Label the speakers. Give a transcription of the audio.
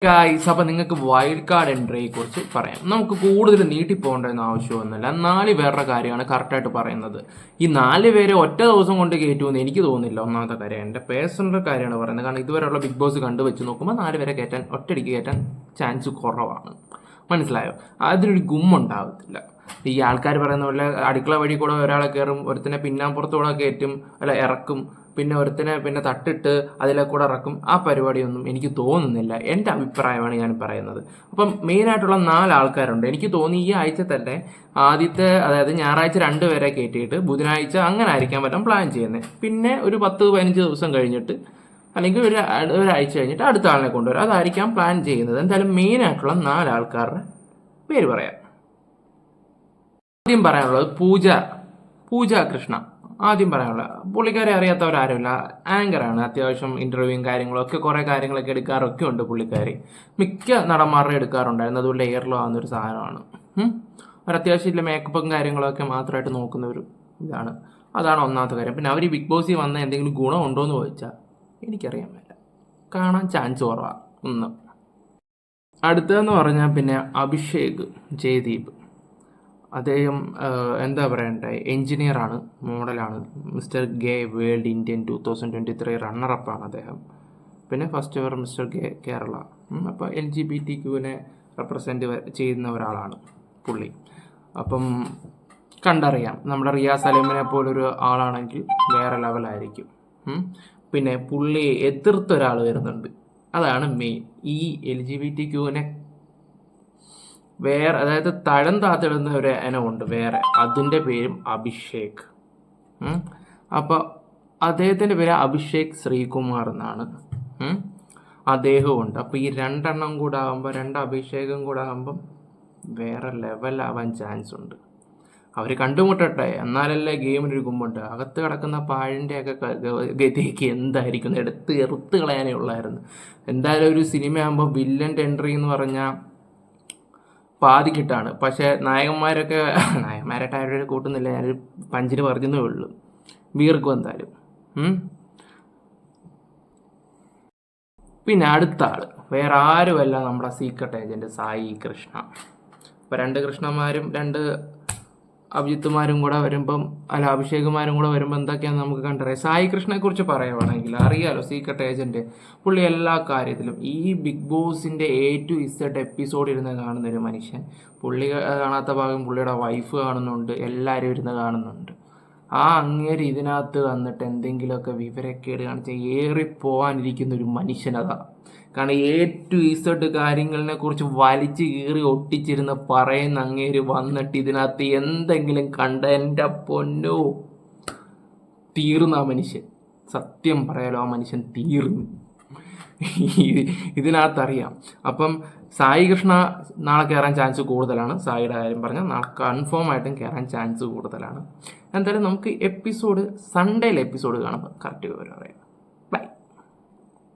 Speaker 1: Guys, അപ്പം നിങ്ങൾക്ക് wild card എൻട്രിയെ കുറിച്ച് പറയാം. നമുക്ക് കൂടുതൽ നീട്ടിപ്പോകേണ്ടെന്ന് ആവശ്യമൊന്നുമില്ല. 4 പേരുടെ കാര്യമാണ് കറക്റ്റായിട്ട് പറയുന്നത്. ഈ 4 പേരെ ഒറ്റ ദിവസം കൊണ്ട് കയറ്റുമെന്ന് എനിക്ക് തോന്നുന്നില്ല. ഒന്നാമത്തെ കാര്യം എൻ്റെ പേഴ്സണൽ കാര്യമാണ് പറയുന്നത്. കാരണം ഇതുവരെയുള്ള ബിഗ് ബോസ് കണ്ടു വെച്ച് നോക്കുമ്പോൾ 4 പേരെ കയറ്റാൻ ഒറ്റയടിക്ക് കയറ്റാൻ ചാൻസ് കുറവാണ്. മനസ്സിലായോ? അതിനൊരു ഗുമ്മുണ്ടാവത്തില്ല. ഈ ആൾക്കാർ പറയുന്ന പോലെ അടുക്കള വഴി കൂടെ ഒരാളെ കയറും, ഒരുത്തിനെ പിന്നാമ്പുറത്തൂടെ കയറ്റും, അല്ല ഇറക്കും, പിന്നെ ഒരുത്തിനെ പിന്നെ തട്ടിട്ട് അതിലെ കൂടെ ഇറക്കും. ആ പരിപാടിയൊന്നും എനിക്ക് തോന്നുന്നില്ല. എൻ്റെ അഭിപ്രായമാണ് ഞാൻ പറയുന്നത്. അപ്പം മെയിനായിട്ടുള്ള 4 ആൾക്കാരുണ്ട്. എനിക്ക് തോന്നി ഈ ആഴ്ച തന്നെ ആദ്യത്തെ, അതായത് ഞായറാഴ്ച 2 പേരെ കയറ്റിയിട്ട് ബുധനാഴ്ച അങ്ങനെ ആയിരിക്കാൻ പറ്റും പ്ലാൻ ചെയ്യുന്നത്. പിന്നെ ഒരു 10-15 ദിവസം കഴിഞ്ഞിട്ട് അല്ലെങ്കിൽ ഒരാഴ്ച കഴിഞ്ഞിട്ട് അടുത്ത ആളിനെ കൊണ്ടുവരും. അതായിരിക്കാം പ്ലാൻ ചെയ്യുന്നത്. എന്തായാലും മെയിനായിട്ടുള്ള 4 ആൾക്കാരുടെ പേര് പറയാം. ആദ്യം പറയാനുള്ളത് പൂജ കൃഷ്ണ. ആദ്യം പറയാനുള്ള പുള്ളിക്കാരെ അറിയാത്തവരാരുമില്ല. ആങ്കറാണ്. അത്യാവശ്യം ഇൻ്റർവ്യൂവും കാര്യങ്ങളും ഒക്കെ കുറേ കാര്യങ്ങളൊക്കെ എടുക്കാറൊക്കെ ഉണ്ട് പുള്ളിക്കാരി. മിക്ക നടന്മാരുടെ എടുക്കാറുണ്ടായിരുന്നു. അതുകൊണ്ട് എയറിലോ ആവുന്നൊരു സാധനമാണ്. ഒരത്യാവശ്യം ഇല്ല മേക്കപ്പും കാര്യങ്ങളൊക്കെ മാത്രമായിട്ട് നോക്കുന്ന ഒരു ഇതാണ്. അതാണ് ഒന്നാമത്തെ കാര്യം. പിന്നെ അവർ ബിഗ് ബോസിൽ വന്ന എന്തെങ്കിലും ഗുണമുണ്ടോ എന്ന് ചോദിച്ചാൽ എനിക്കറിയാൻ പറ്റില്ല. കാണാൻ ചാൻസ് കുറവാണ്. ഒന്ന്. അടുത്തതെന്ന് പറഞ്ഞാൽ പിന്നെ അഭിഷേക് ജയദീപ്. അദ്ദേഹം എന്താ പറയണ്ടേ, എൻജിനീയറാണ്, മോഡലാണ്. മിസ്റ്റർ ഗേ വേൾഡ് ഇന്ത്യൻ 2023 റണ്ണറപ്പാണ് അദ്ദേഹം. പിന്നെ ഫസ്റ്റ് എവർ മിസ്റ്റർ ഗേ കേരള. അപ്പോൾ LGBTQ റെപ്രസെൻ്റ് ചെയ്യുന്ന ഒരാളാണ് പുള്ളി. അപ്പം കണ്ടറിയാം, നമ്മുടെ റിയാസ് സലീമിനെ പോലൊരു ആളാണെങ്കിൽ വേറെ ലെവലായിരിക്കും. പിന്നെ പുള്ളിയെ എതിർത്തൊരാൾ വരുന്നുണ്ട്. അതാണ് മെയിൻ. ഈ LGBTQ വേറെ, അതായത് തഴം താത്തിടുന്ന ഒരു ഇനമുണ്ട് വേറെ. അതിൻ്റെ പേരും അഭിഷേക്. അപ്പോൾ അദ്ദേഹത്തിൻ്റെ പേര് അഭിഷേക് ശ്രീകുമാർ എന്നാണ്. അദ്ദേഹമുണ്ട്. അപ്പോൾ ഈ 2 എണ്ണം കൂടെ ആകുമ്പോൾ, 2 അഭിഷേകം കൂടെ ആകുമ്പം വേറെ ലെവലാവാൻ ചാൻസ് ഉണ്ട്. അവർ കണ്ടുമുട്ടട്ടെ, എന്നാലല്ലേ ഗെയിമിനൊരു ഗുമ്മുണ്ട്. അകത്ത് കിടക്കുന്ന പാഴിൻ്റെയൊക്കെ ഗതിക്ക് എന്തായിരിക്കും എറുത്ത് കളയാനേ ഉള്ളായിരുന്നു. എന്തായാലും ഒരു സിനിമയാകുമ്പോൾ വില്ലൻ്റെ എൻട്രി എന്ന് പറഞ്ഞാൽ പാതിക്കിട്ടാണ്. പക്ഷേ നായകന്മാരായിട്ട് ആരുടെ കൂട്ടുന്നില്ല. ഞാനൊരു പഞ്ചിന് പറഞ്ഞതേ ഉള്ളൂ. വീർക്കും എന്തായാലും. പിന്നെ അടുത്ത ആൾ വേറെ ആരുമല്ല, നമ്മുടെ സീക്രട്ട് ഏജൻറ്റ് സായി കൃഷ്ണ. അപ്പോൾ 2 കൃഷ്ണന്മാരും 2 അഭിജിത്തുമാരും കൂടെ വരുമ്പം, അല്ല അഭിഷേകുമാരും കൂടെ വരുമ്പോൾ എന്തൊക്കെയാണെന്ന് നമുക്ക് കണ്ടറിയാം. സായി കൃഷ്ണയെക്കുറിച്ച് പറയുവാണെങ്കിൽ അറിയാലോ, സീക്രട്ട് ഏജൻറ്റ്. പുള്ളി എല്ലാ കാര്യത്തിലും ഈ ബിഗ് ബോസിൻ്റെ A to Z എപ്പിസോഡ് ഇരുന്ന് കാണുന്ന ഒരു മനുഷ്യൻ. പുള്ളി കാണാത്ത ഭാഗം പുള്ളിയുടെ വൈഫ് കാണുന്നുണ്ട്, എല്ലാവരും ഇരുന്ന് കാണുന്നുണ്ട്. ആ അങ്ങേര് ഇതിനകത്ത് വന്നിട്ട് എന്തെങ്കിലുമൊക്കെ വിവരക്കേട് കാണിച്ച് ഏറിപ്പോവാനിരിക്കുന്ന ഒരു മനുഷ്യനതാ. കാരണം A to Z കാര്യങ്ങളിനെ കുറിച്ച് വലിച്ചു കീറി ഒട്ടിച്ചിരുന്ന് പറയുന്ന അങ്ങേര് വന്നിട്ട് ഇതിനകത്ത് എന്തെങ്കിലും കണ്ട എൻ്റെ പൊന്നോ, തീർന്നു ആ മനുഷ്യൻ. സത്യം പറയാലോ, ആ മനുഷ്യൻ തീർന്നു. ഇതിനകത്തറിയാം. അപ്പം സായി കൃഷ്ണ നാളെ കയറാൻ ചാൻസ് കൂടുതലാണ്. സായിയുടെ കാര്യം പറഞ്ഞാൽ നാളെ കൺഫേം ആയിട്ടും കയറാൻ ചാൻസ് കൂടുതലാണ്. എന്തായാലും നമുക്ക് സൺഡേയിലെ എപ്പിസോഡ് കാണുമ്പോൾ കറക്റ്റ് വിവരം അറിയാം.